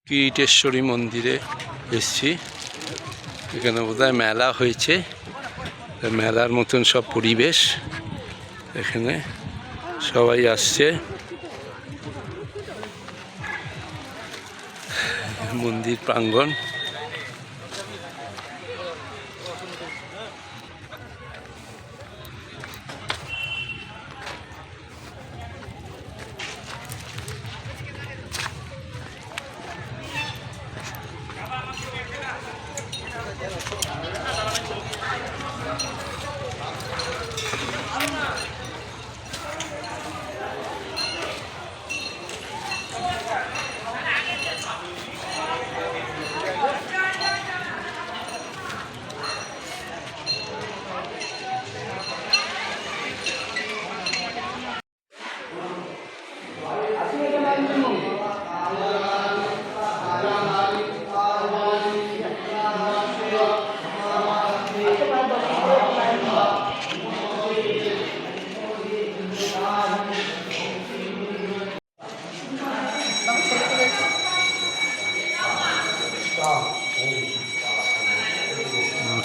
কিরিটেশ্বরী মন্দিরে এসেছি। এখানে বোধহয় মেলা হয়েছে, মেলার মতন সব পরিবেশ। এখানে সবাই আসছে। মন্দির প্রাঙ্গণ।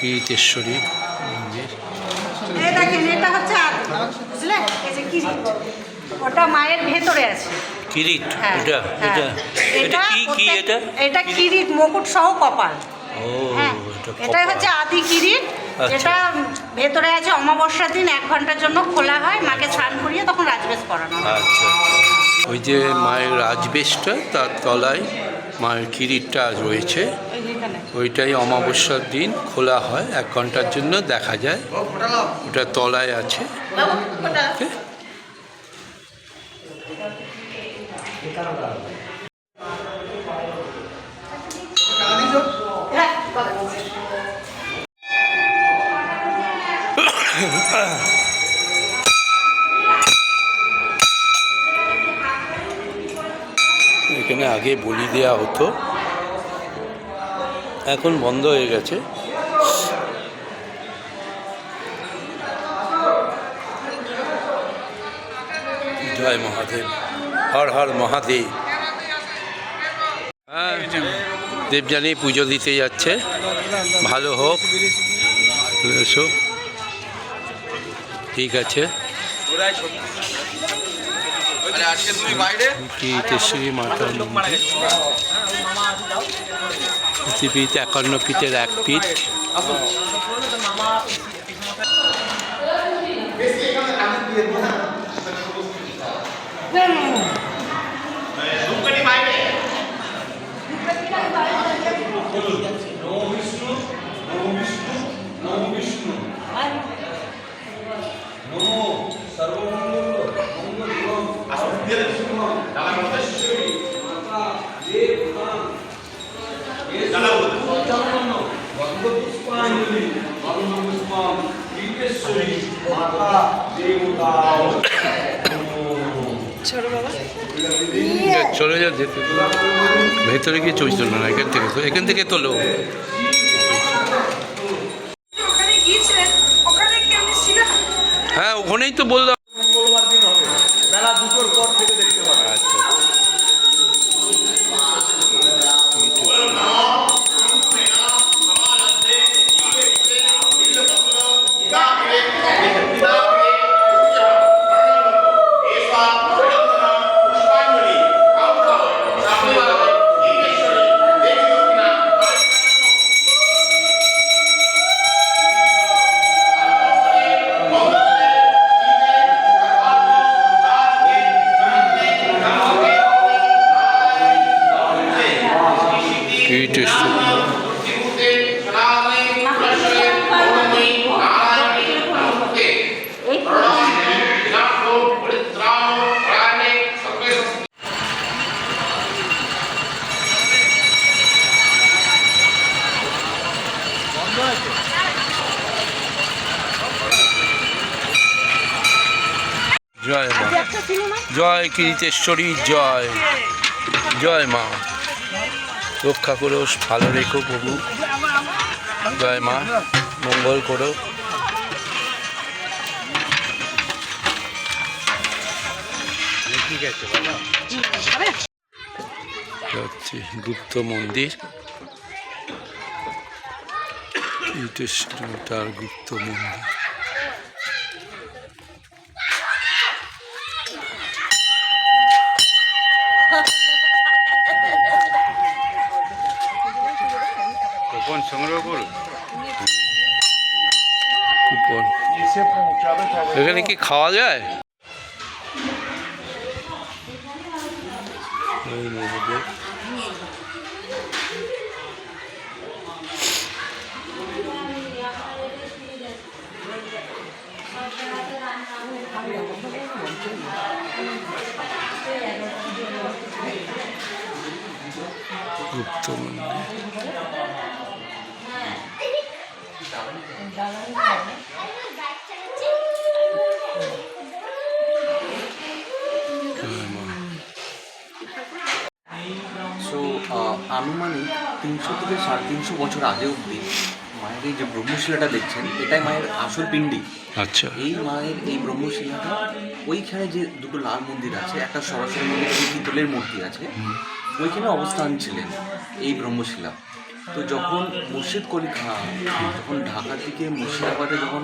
কিরিটেশ্বরী মন্দির। এটা হচ্ছে বুঝলে, এই যে কিরিট, ওটা মায়ের ভেতরে আছে। কিরিট? এটা এটা কি এটা? এটা কিরিট, মুকুট সহ কপাল। ও, এটাই হচ্ছে আদি কিরিট। এটা ভেতরে আছে। অমাবস্যার দিন 1 ঘন্টার জন্য খোলা হয়, মাকে স্নান করিয়ে তখন রাজবেশ করানো হয়। আচ্ছা, ওই যে মায়ের রাজবেশটা, তার তলায় মায়ের কিরিটটা রয়েছে। ওইটাই অমাবস্যার দিন খোলা হয়, 1 ঘন্টার জন্য দেখা যায়। ওটা তলায় আছে। এখানে আগে বলি দেওয়া হতো, এখন বন্ধ হয়ে গেছে। জয় মহাদেব, হর হর মহাদেব। হ্যাঁ, দেবযানী পুজো দিতে যাচ্ছে। ভালো হোক, এসো। ঠিক আছে। কিরিটেশ্বরী মাতার মন্দির, পৃথিবীতে 51 পীঠের 1 পীঠ। চলে যা, ভেতরে গিয়ে ছবি তোলো না, এখান থেকে তোলো। হ্যাঁ, ওখানেই তো বললাম। মঙ্গলবার দিন হবে, বেলা 2টোর পর থেকে দেখতে পাবেন। আচ্ছা, জয় মা, জয় কিরিটেশ্বরী, জয় জয় মা। রক্ষা করো, ভালো রেখো প্রভু। জয় মা, মঙ্গল করো। ঠিক আছে বাবা। এটা হচ্ছে গুপ্ত মন্দির, ইটের গুপ্ত মন্দির। কুপন সংগ্রহ করুন। কুপন এখানে কি খাওয়া যায়? গুপ্ত মন্দির। সো আনুমানিক 300 থেকে 350 বছর আগে অবধি মায়ের এই যে ব্রহ্মশিলাটা দেখছেন, এটাই মায়ের আসল পিণ্ডি। আচ্ছা, এই মায়ের এই ব্রহ্মশিলাটা ওইখানে যে দুটো লাল মন্দির আছে, একটা সরাসরি মন্দির, পিতলের মূর্তি আছে, ওইখানে অবস্থান ছিলেন এই ব্রহ্মশিলা। তো যখন মুর্শিদ কলি খাঁ যখন ঢাকা থেকে মুর্শিদাবাদে যখন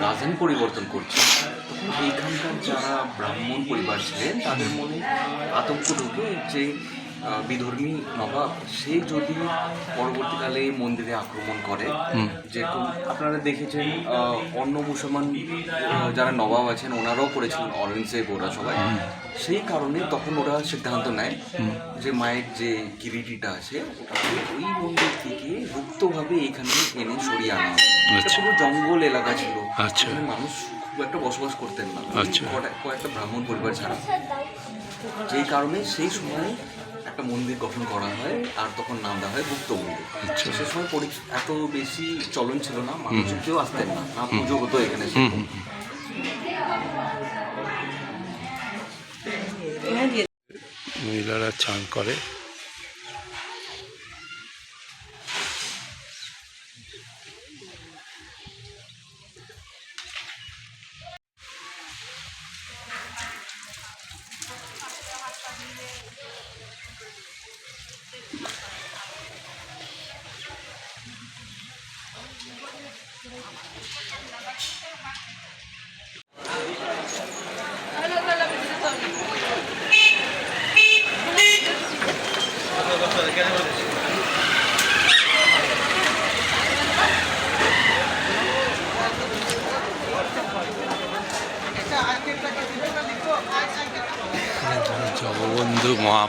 রাজধানী পরিবর্তন করছে, তখন এইখানকার যারা ব্রাহ্মণ পরিবার ছিলেন তাদের মনে আতঙ্ক ঢুকে যে বিধর্মী নবাব সে যদি পরবর্তীকালে মন্দিরে আক্রমণ করে, যেরকম আপনারা দেখেছেন অন্য মুসলমান যারা নবাব আছেন ওনারাও করেছিলেন, অরেঞ্জেব ওরা সবাই, সেই কারণে তখন ওরা সিদ্ধান্ত নেয় যে মায়ের যে কিরিটিটা আছে ওটাকে ওই মন্দির থেকে গুপ্তভাবে এখানে এনে সরিয়ে আনা হয়। এটা পুরো জঙ্গল এলাকা ছিল, এখানে মানুষ খুব একটা বসবাস করতেন না, কয়েকটা ব্রাহ্মণ পরিবার ছাড়া। যেই কারণে সেই সময় একটা মন্দির গঠন করা হয়, আর তখন নাম দেওয়া হয় গুপ্ত মন্দির। সে সময় এত বেশি চলন ছিল না, মানুষ কেউ আসতেন না, না পুজো হতো এখানে। মহিলারা চান করে। জগবন্ধু মা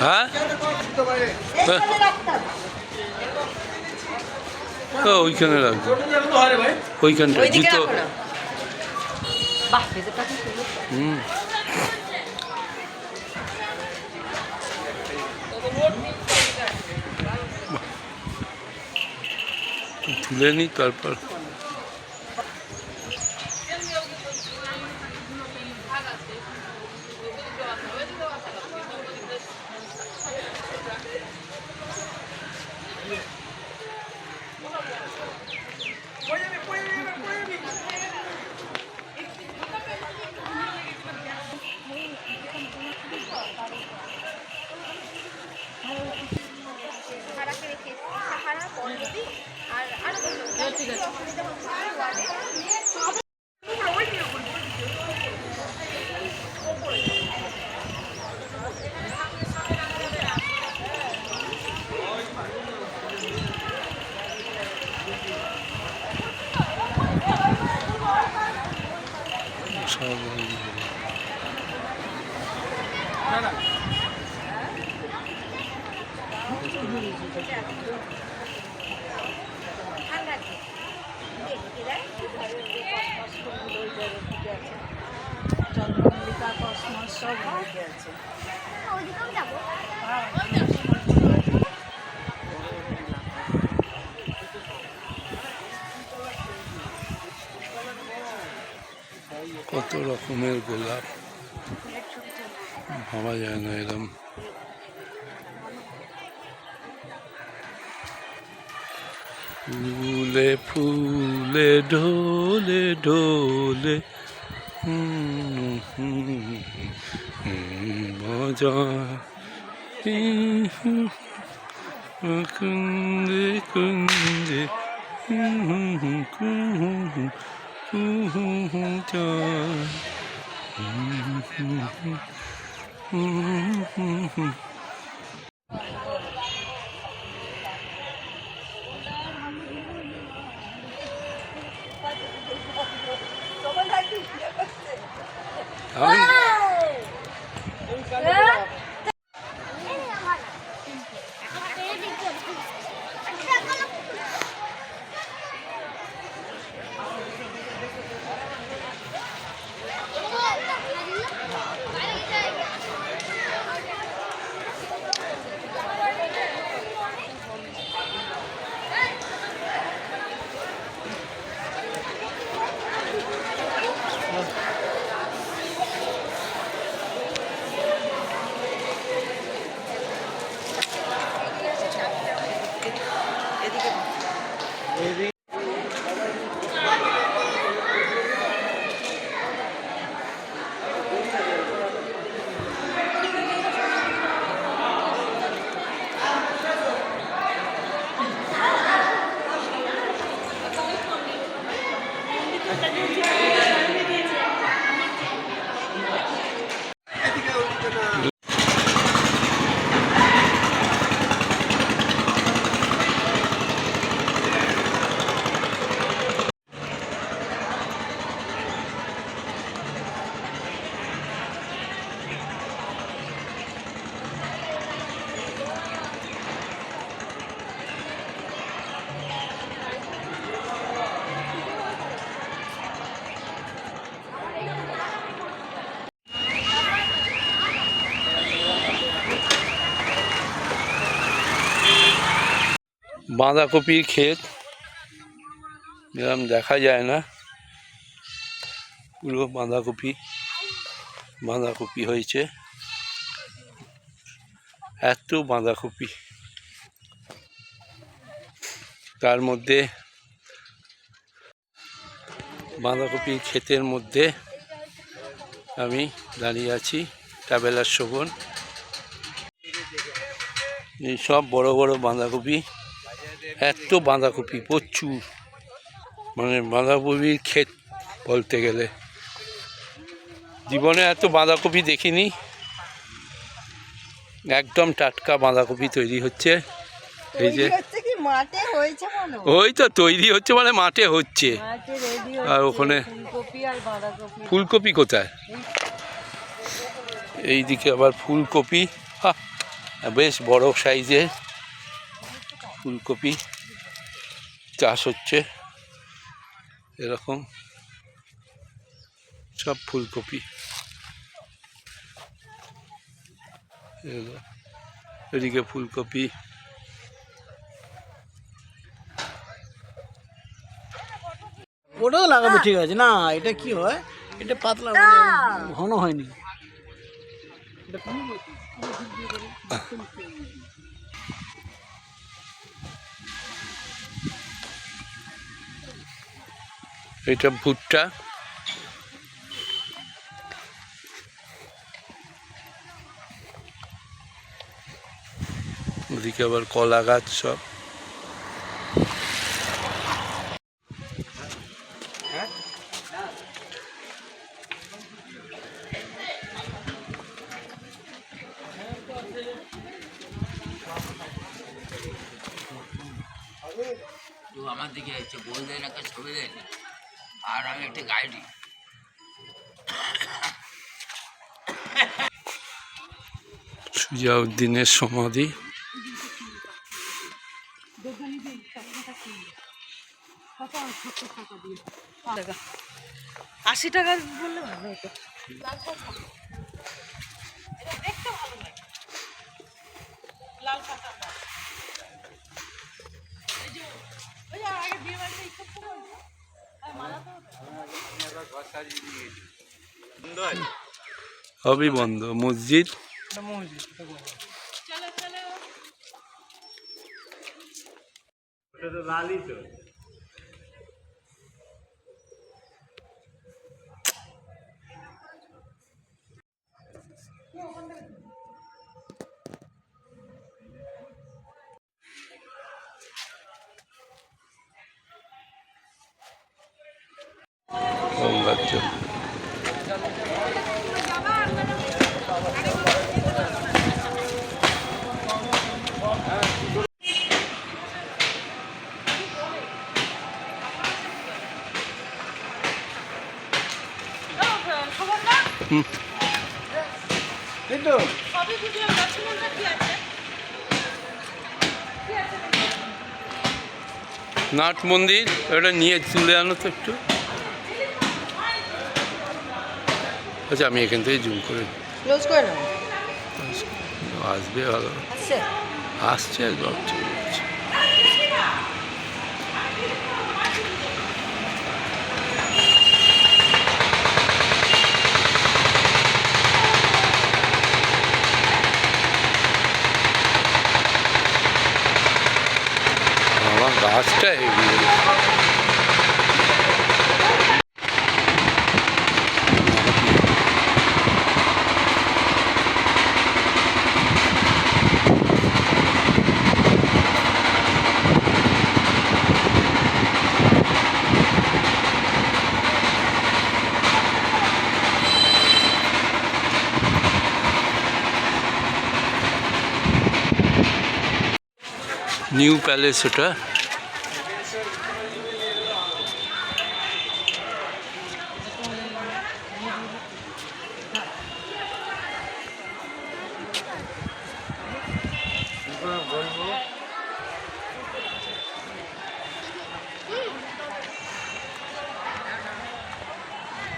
হ্যাঁ ওইখানে রাখবো, ওইখানটা জুতো। তুলে নি তারপর চন্দ্রমল্লিকা কসমস সব আছে। কত রকমের গোলাপ, ভাবা যায় না এরকম। ফুলে ফুলে ঢোলে ঢোলে মজা কুন্দে কুন্দে আমি বাঁধাকপির ক্ষেত এরকম দেখা যায় না, পুরো বাঁধাকপি হয়েছে, এত বাঁধাকপি, তার মধ্যে বাঁধাকপির ক্ষেতের মধ্যে আমি দাঁড়িয়ে আছি। ট্রাভেলার শোভন, এই সব বড় বড় বাঁধাকপি, এত বাঁধাকপি প্রচুর, মানে বাঁধাকপির ক্ষেত বলতে গেলে। জীবনে এত বাঁধাকপি দেখিনি, একদম টাটকা বাঁধাকপি তৈরি হচ্ছে। এই যে ওই তো তৈরি হচ্ছে, মানে মাঠে হচ্ছে। আর ওখানে ফুলকপি কোথায়? এইদিকে আবার ফুলকপি, বেশ বড় সাইজের ফুলকপি চাষ হচ্ছে, এরকম সব ফুলকপি। এদিকে ফুলকপি, ওটাও লাগাবে, ঠিক আছে না? এটা কি হয়, এটা পাতলা ঘন হয়নি। এটা ভুট্টা, ওদিকে আবার কলা গাছ সব। তো আমার দিকে হচ্ছে বল দেয় না, ছবি দেয় না, আর আমি একটা গাইডি। সুজাউদ্দিনের সমাধি। ৳৮০ বললে ভালো হতো। সবই বন্ধ, মসজিদ। লালই তো চল। হুম। এই তো নাট মন্দির ওটা নিয়ে তুলে আনো তো একটু। আচ্ছা আমি এখান থেকে জুম করে ক্লোজ করে নাও। আসবে ভালো আচ্ছা আসছে একবার চলে যাচ্ছে। আমার গাছটা এগিয়ে নিউ প্যালেস ওটা।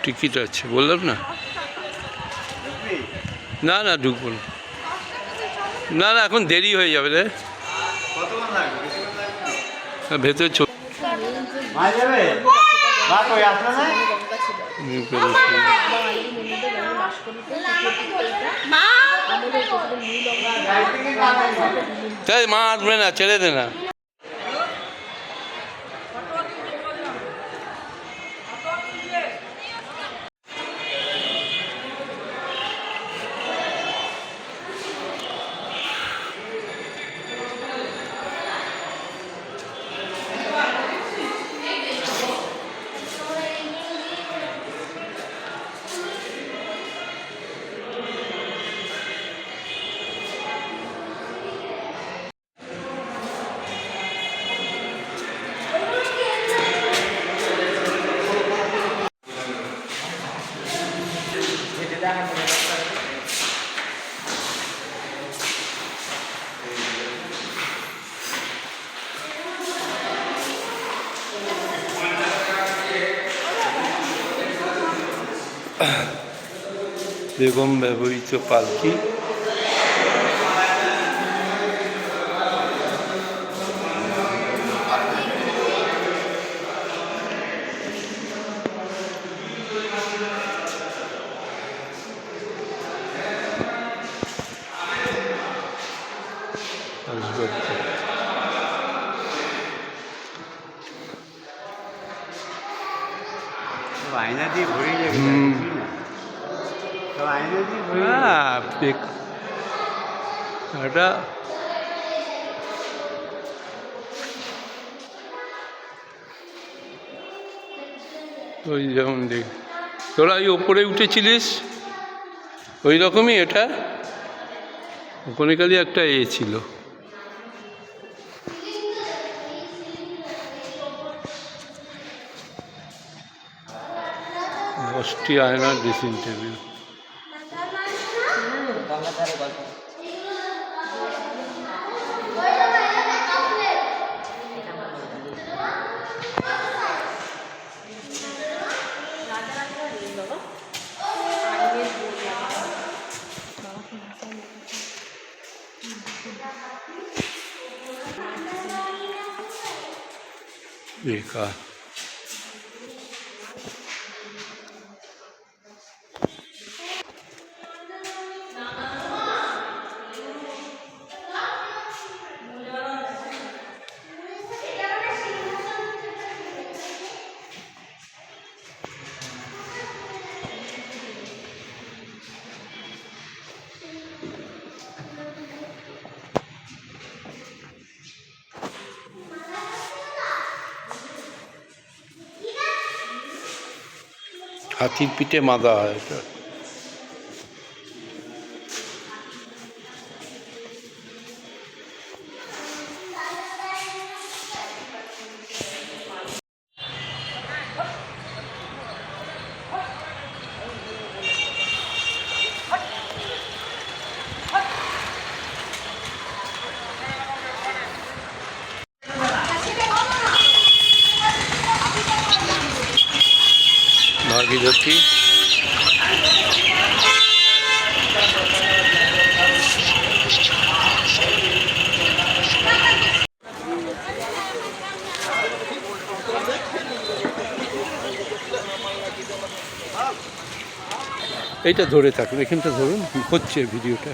টিকিট আছে বললাম না। না না ঢুকবো না। না না এখন দেরি হয়ে যাবে রে। কতক্ষণ লাগবে? বেশিক্ষণ লাগবে না? ভেতরে ছোট মা যাবে? মা কই আসলো না? New palace. তাই মা আসবে না, ছেড়ে দে না। বেগম ব্যবহৃত পালকি। আসবাবপত্র। আয়না দিয়ে ভরে যাবে তো আয়না দিয়ে ভরে এটা ওই যেমন দেখ তোরা ওই ওপরে উঠেছিলিস ওই রকমই এটা। ওখানে খালি একটা ছিল। দশটি আয়নার ড্রেসিং টেবিল। বেকার হাতির পিঠে মাদা হয় এটা। ভাগীরথী এইটা ধরে থাকুন, এখানটা ধরুন, হচ্ছে ভিডিওটা।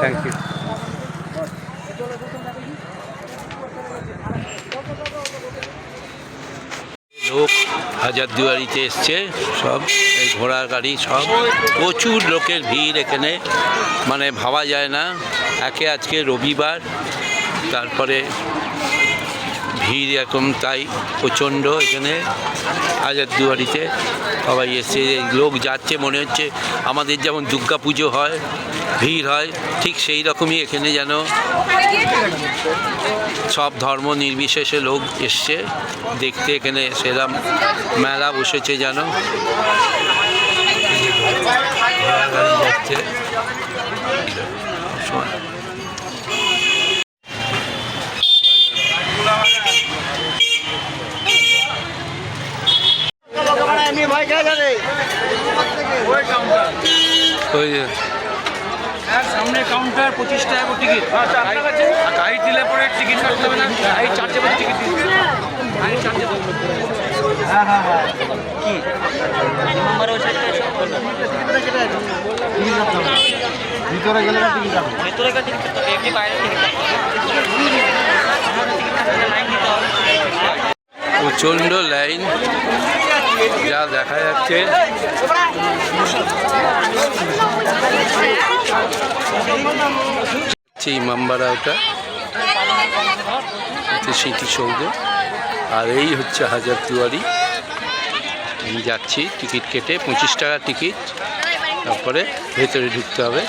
Thank you. লোক হাজারদুয়ারিতে এসছে সব, এই ঘোড়ার গাড়ি সব, প্রচুর লোকের ভিড় এখানে, মানে ভাবা যায় না। একে আজকে রবিবার, তারপরে ভিড় এরকম, তাই প্রচণ্ড এখানে হাজারদুয়ারিতে সবাই এসছে। লোক যাচ্ছে, মনে হচ্ছে আমাদের যেমন দুর্গা পুজো হয়, ভিড় হয়, ঠিক সেই রকমই এখানে যেন সব ধর্ম নির্বিশেষে লোক এসছে দেখতে। এখানে সেরাম মেলা বসেছে যেন। যাচ্ছে ওই সামনে কাউন্টার 25 টাকা করে টিকিট। গাড়ি দিলে পরে টিকিট কাটতে হবে না, গাড়ি চার্জে পরে টিকিট দিতে হবে। গাড়ি চার্জে কি নাম্বার ওই সাইডে ভিতরে গেলে না টিকিট কাটবে, ভিতরে গেলে টিকিট কাটবে, এমনি বাইরে টিকিট কাটবে, লাইন দিতে হবে। প্রচণ্ড লাইন যা দেখা যাচ্ছে। ইমামবাড়া, ওটা স্মৃতিসৌধ, আর এই হচ্ছে হাজারদুয়ারি। আমি যাচ্ছি টিকিট কেটে, 25 টাকা টিকিট, তারপরে ভেতরে ঢুকতে হবে।